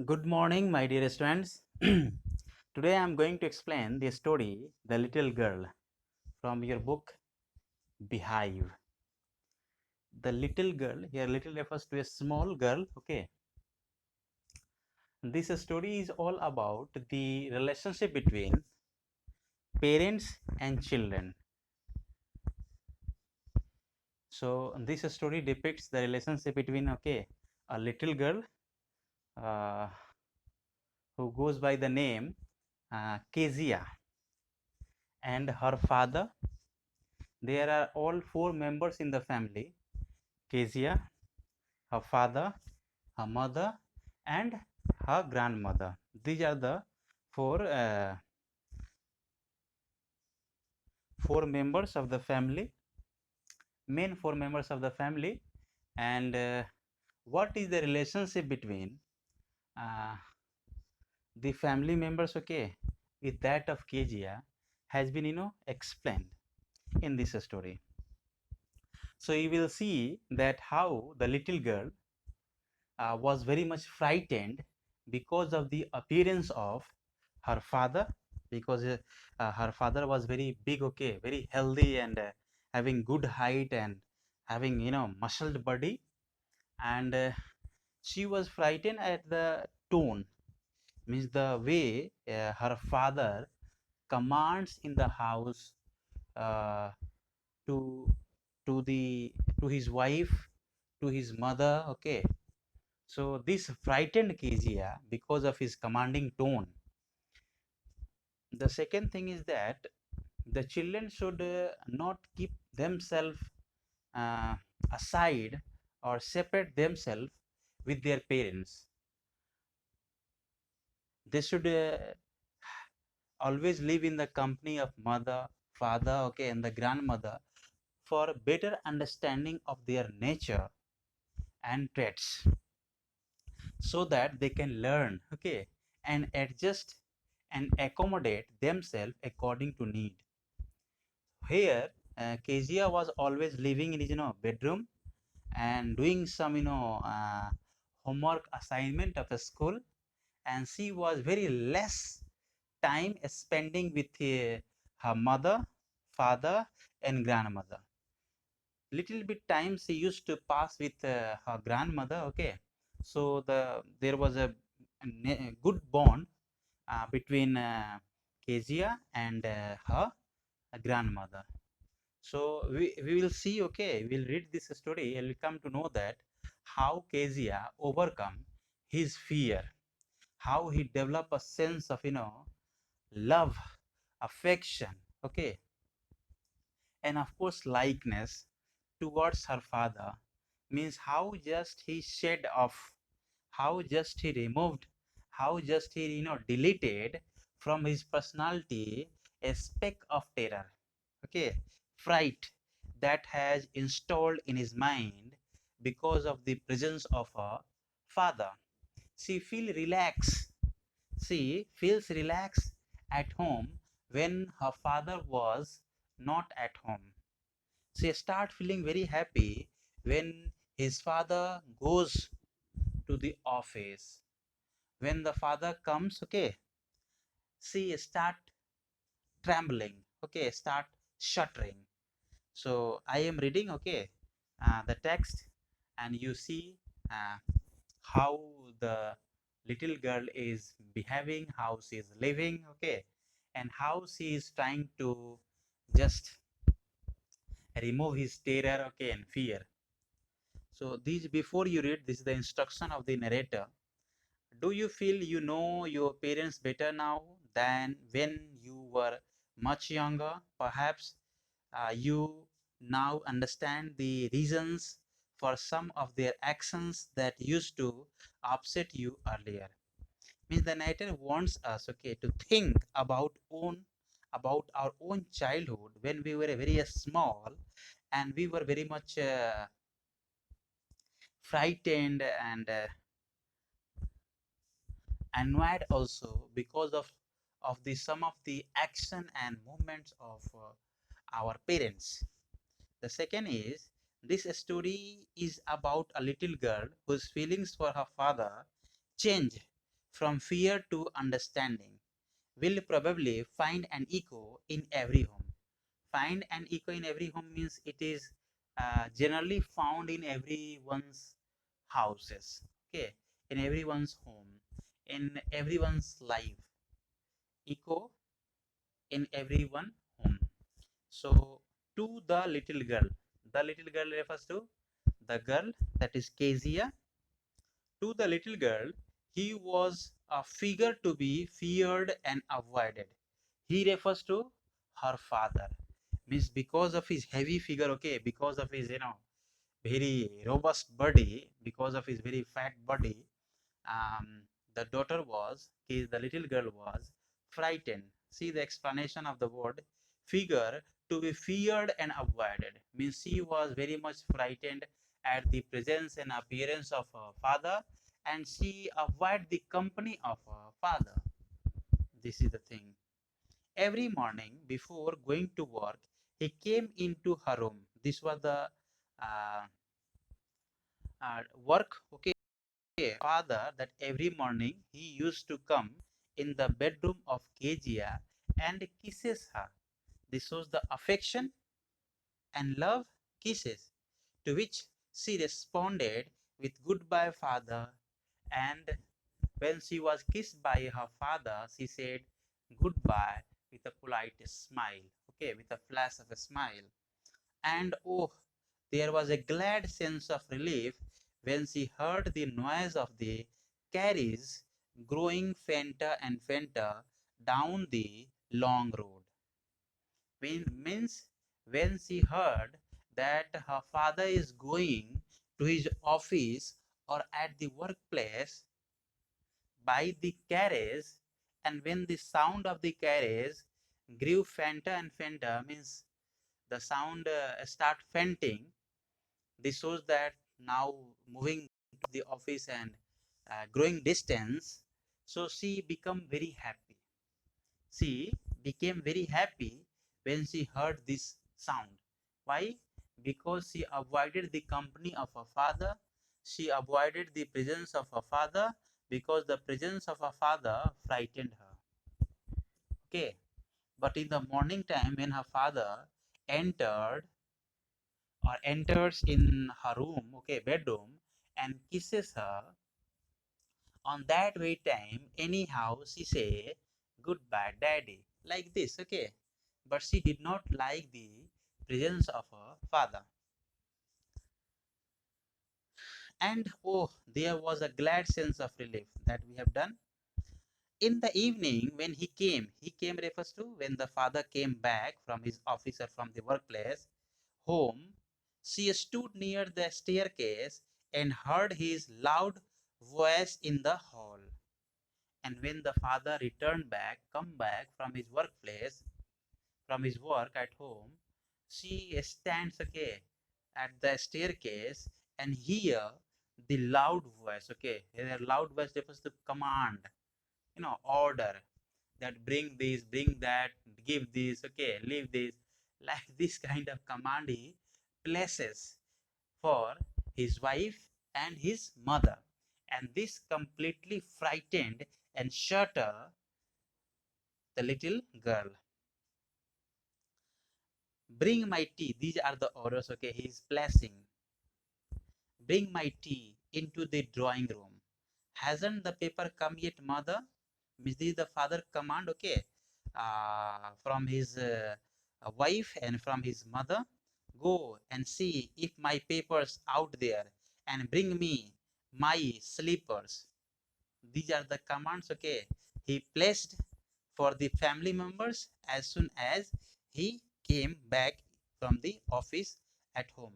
Good morning, my dear students. Today I am going to explain the story The Little Girl from your book Behive. The little girl, here little refers to a small girl, okay. This story is all about the relationship between parents and children. So this story depicts the relationship between, okay, a little girl uh, who goes by the name Kezia and her father. There are all four members in the family: Kezia, her father, her mother, and her grandmother. These are the four uh, four members of the family, main four members of the family. And what is the relationship between uh, the family members, okay, with that of Kezia has been explained in this story. So you will see that how the little girl was very much frightened because of the appearance of her father, because her father was very big, okay, very healthy, and having good height and having muscled body. And she was frightened at the tone, means the way her father commands in the house uh, to the to his wife, to his mother, okay. So this frightened Kezia because of his commanding tone. The second thing is that the children should not keep themselves uh, aside or separate themselves with their parents. They should always live in the company of mother, father, okay, and the grandmother for better understanding of their nature and traits, so that they can learn, okay, and adjust and accommodate themselves according to need. Here Kezia was always living in his bedroom and doing some homework assignment of the school, and she was very less time spending with her mother, father, and grandmother. Little bit time she used to pass with her grandmother, okay. So there was a good bond between Kezia and her grandmother. So we will see, okay, we'll read this story and we'll come to know that how Kezia overcome his fear, how he developed a sense of love, affection, okay, and of course likeness towards her father. Means how just he shed off, how just he removed, how just he deleted from his personality a speck of terror, okay, fright that has installed in his mind because of the presence of her father. She feel relaxed. She feels relaxed at home when her father was not at home. She start feeling very happy when his father goes to the office. When the father comes, okay, she start trembling, okay, start shuddering. So I am reading, okay, the text, and you see uh, how the little girl is behaving, how she is living, okay, and how she is trying to just remove his terror, okay, and fear. So these, before you read, this is the instruction of the narrator. Do you feel you know your parents better now than when you were much younger? Perhaps you now understand the reasons for some of their actions that used to upset you earlier. Means the narrator wants us, okay, to think about our own childhood when we were very small, and we were very much frightened and annoyed also because of the some of the action and movements of our parents. The second is, this story is about a little girl whose feelings for her father change from fear to understanding will probably find an echo in every home. Find an echo in every home means it is generally found in everyone's houses, okay, in everyone's home, in everyone's life. Echo in everyone home. So, to the little girl refers to the girl, that is Kezia. To the little girl, he was a figure to be feared and avoided. He refers to her father. Means because of his heavy figure, okay, because of his, very robust body, because of his very fat body, the daughter was, the little girl was frightened. See the explanation of the word figure, to be feared and avoided. Means she was very much frightened at the presence and appearance of her father, and she avoided the company of her father. This is the thing. Every morning before going to work, he came into her room. This was the uh, work, okay, father, that every morning he used to come in the bedroom of Kezia and kisses her. This shows the affection and love kisses, to which she responded with goodbye, father. And when she was kissed by her father, she said goodbye with a polite smile, okay, with a flash of a smile. And oh, there was a glad sense of relief when she heard the noise of the carriage growing fainter and fainter down the long road. Means when she heard that her father is going to his office or at the workplace by the carriage, and when the sound of the carriage grew fainter and fainter, means the sound start fainting. This shows that now moving to the office and growing distance. So she become very happy. She became very happy when she heard this sound. Why? Because she avoided the company of her father. She avoided the presence of her father because the presence of her father frightened her. Okay. But in the morning time, when her father entered or enters in her room, okay, bedroom, and kisses her, on that very time, anyhow, she say goodbye, daddy, like this, okay. But she did not like the presence of her father. And oh, there was a glad sense of relief that we have done. In the evening, when he came refers to when the father came back from his office or from the workplace home. She stood near the staircase and heard his loud voice in the hall. And when the father returned back, come back from his workplace, from his work at home, she stands, okay, at the staircase and hear the loud voice, okay. The loud voice refers to command, order, that bring this, bring that, give this, okay, leave this, like this kind of command he places for his wife and his mother. And this completely frightened and shuddered the little girl. Bring my tea. These are the orders, okay, he is placing. Bring my tea into the drawing room. Hasn't the paper come yet, mother? This is the father command, okay, from his wife and from his mother. Go and see if my paper's out there and bring me my slippers. These are the commands, okay, he placed for the family members as soon as he came back from the office at home.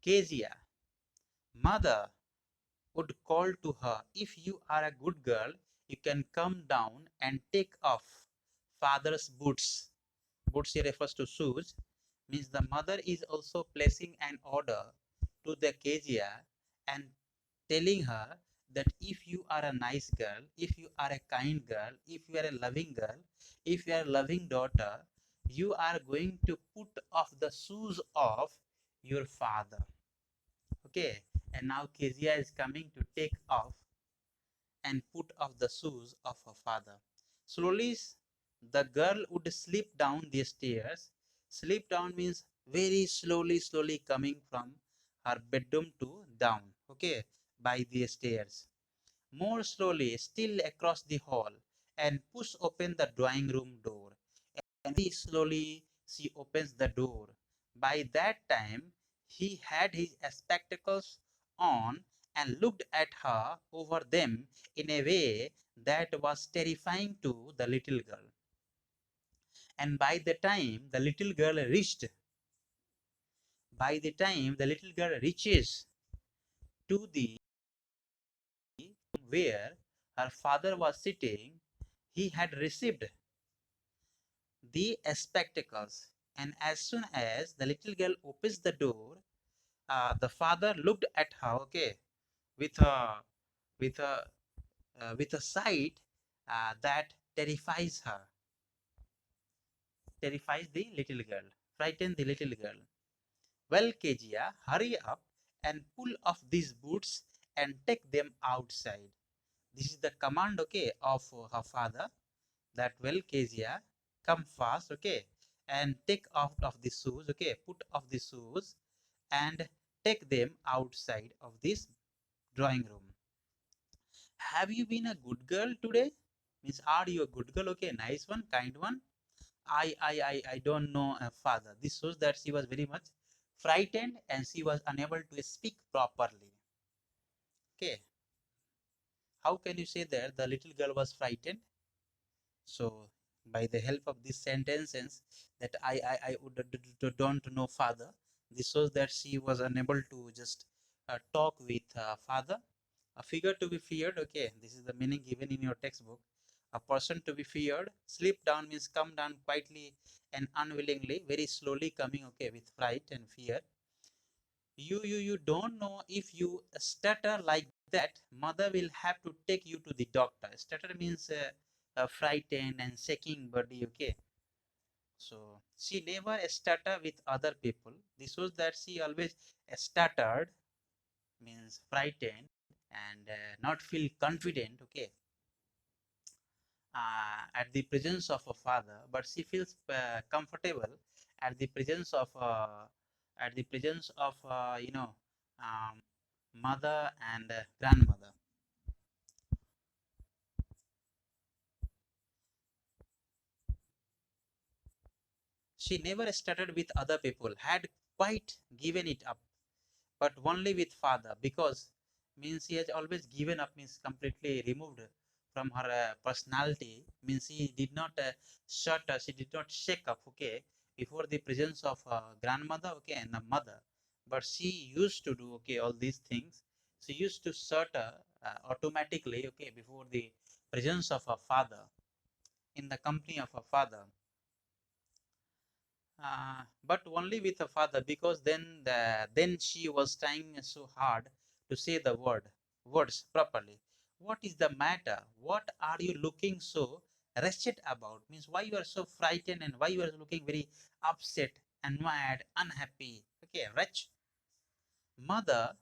Kezia, mother, would call to her, if you are a good girl, you can come down and take off father's boots. Boots here refers to shoes. Means the mother is also placing an order to the Kezia and telling her that if you are a nice girl, if you are a kind girl, if you are a loving girl, if you are a loving daughter, you are going to put off the shoes of your father. Okay, and now Kezia is coming to take off, and put off the shoes of her father. Slowly, the girl would slip down the stairs. Slip down means very slowly coming from her bedroom to down, okay, by the stairs. More slowly, still across the hall, and push open the drawing room door. And very slowly, she opens the door. By that time, he had his spectacles on and looked at her over them in a way that was terrifying to the little girl. And by the time the little girl reaches to the where her father was sitting, he had received the spectacles. And as soon as the little girl opens the door, the father looked at her, okay, with a with a with a sight that terrifies the little girl, frighten the little girl. Well, Kezia, hurry up and pull off these boots and take them outside. This is the command, okay, of her father. That, well, Kezia, come fast, okay, and take off of the shoes, okay, put off the shoes and take them outside of this drawing room. Have you been a good girl today? Means, are you a good girl? Okay, nice one, kind one. I don't know, father. This shows that she was very much frightened and she was unable to speak properly. Okay, how can you say that the little girl was frightened? So, by the help of this sentences that I would don't know father, this shows that she was unable to just talk with father. A figure to be feared. Okay, this is the meaning given in your textbook. A person to be feared. Slip down means come down quietly and unwillingly, very slowly coming. Okay, with fright and fear. You don't know if you stutter like that, mother will have to take you to the doctor. Stutter means frightened and shaking body, okay. So she never stutter with other people. This shows that she always stuttered, means frightened and not feel confident, okay, at the presence of a father, but she feels comfortable at the presence of um, mother and grandmother. She never started with other people, had quite given it up, but only with father, because means she has always given up, means completely removed from her personality, means she did not she did not shake up, okay, before the presence of grandmother, okay, and a mother, but she used to do, okay, all these things. She used to shut automatically, okay, before the presence of her father, in the company of her father, but only with her father, because then she was trying so hard to say the words properly. What is the matter? What are you looking so wretched about? Means, why you are so frightened and why you are looking very upset and mad, unhappy. Okay, wretch. Mother,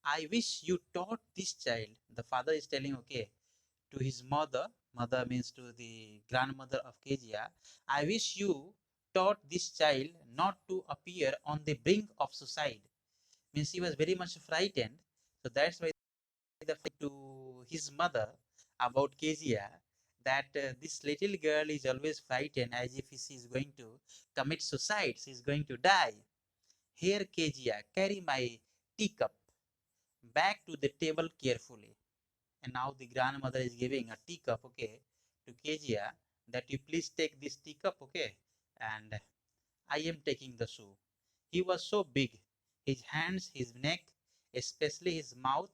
I wish you taught this child. The father is telling, okay, to his mother. Mother means to the grandmother of Kezia. I wish you taught this child not to appear on the brink of suicide. Means he was very much frightened. So that's why the to his mother about Kezia, that this little girl is always frightened as if she is going to commit suicide. She is going to die. Here, Kezia, carry my teacup back to the table carefully. And now the grandmother is giving a teacup, okay, to Kezia, that you please take this teacup, okay, and I am taking the shoe. He was so big, his hands, his neck, especially his mouth,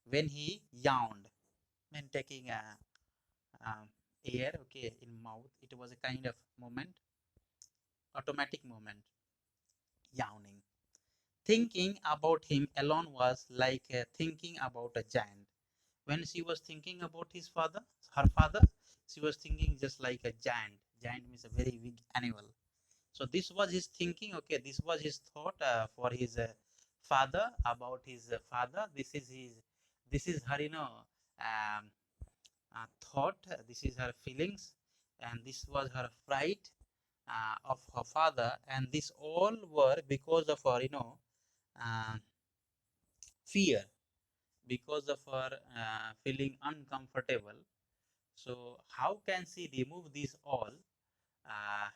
when he yawned, when taking air, okay, in mouth. It was a kind of moment, automatic moment, yawning. Thinking about him alone was like thinking about a giant. When she was thinking about her father, she was thinking just like a giant. Giant means a very big animal. So this was his thinking. Okay, this was his thought for his father, about his father. This is her, thought, this is her feelings, and this was her fright of her father, and this all were because of her, uh, fear, because of her feeling uncomfortable. So how can she remove this all? uh,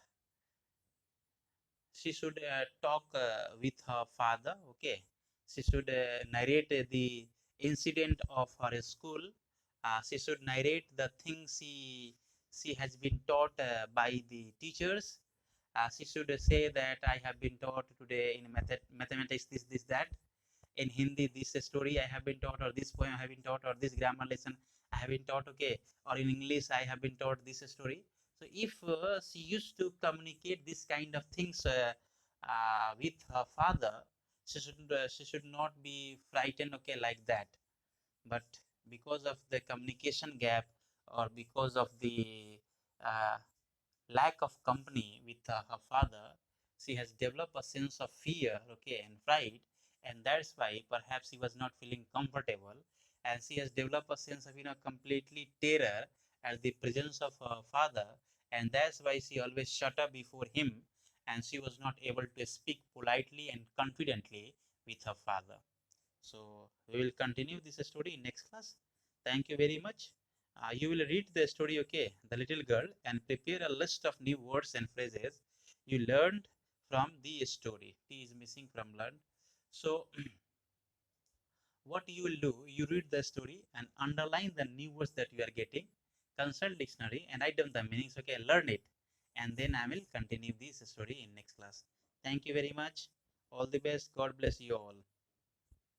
she should talk with her father. Okay, she should narrate the incident of her school. She should narrate the things she has been taught by the teachers. She should say that I have been taught today in mathematics this that, in Hindi this story I have been taught, or this poem I have been taught, or this grammar lesson I have been taught. Okay, or in English I have been taught this story. So if she used to communicate this kind of things with her father, she should not be frightened. Okay, like that. But because of the communication gap, or because of the uh, lack of company with her father, she has developed a sense of fear, okay, and pride, and that's why perhaps she was not feeling comfortable, and she has developed a sense of completely terror at the presence of her father, and that's why she always shut up before him, and she was not able to speak politely and confidently with her father. So we will continue this story in next class. Thank you very much. You will read the story, okay, The Little Girl, and prepare a list of new words and phrases you learned from the story. T is missing from learn. So what you will do, you read the story and underline the new words that you are getting, consult dictionary and write down the meanings, okay, learn it, and then I will continue this story in next class. Thank you very much. All the best. God bless you all.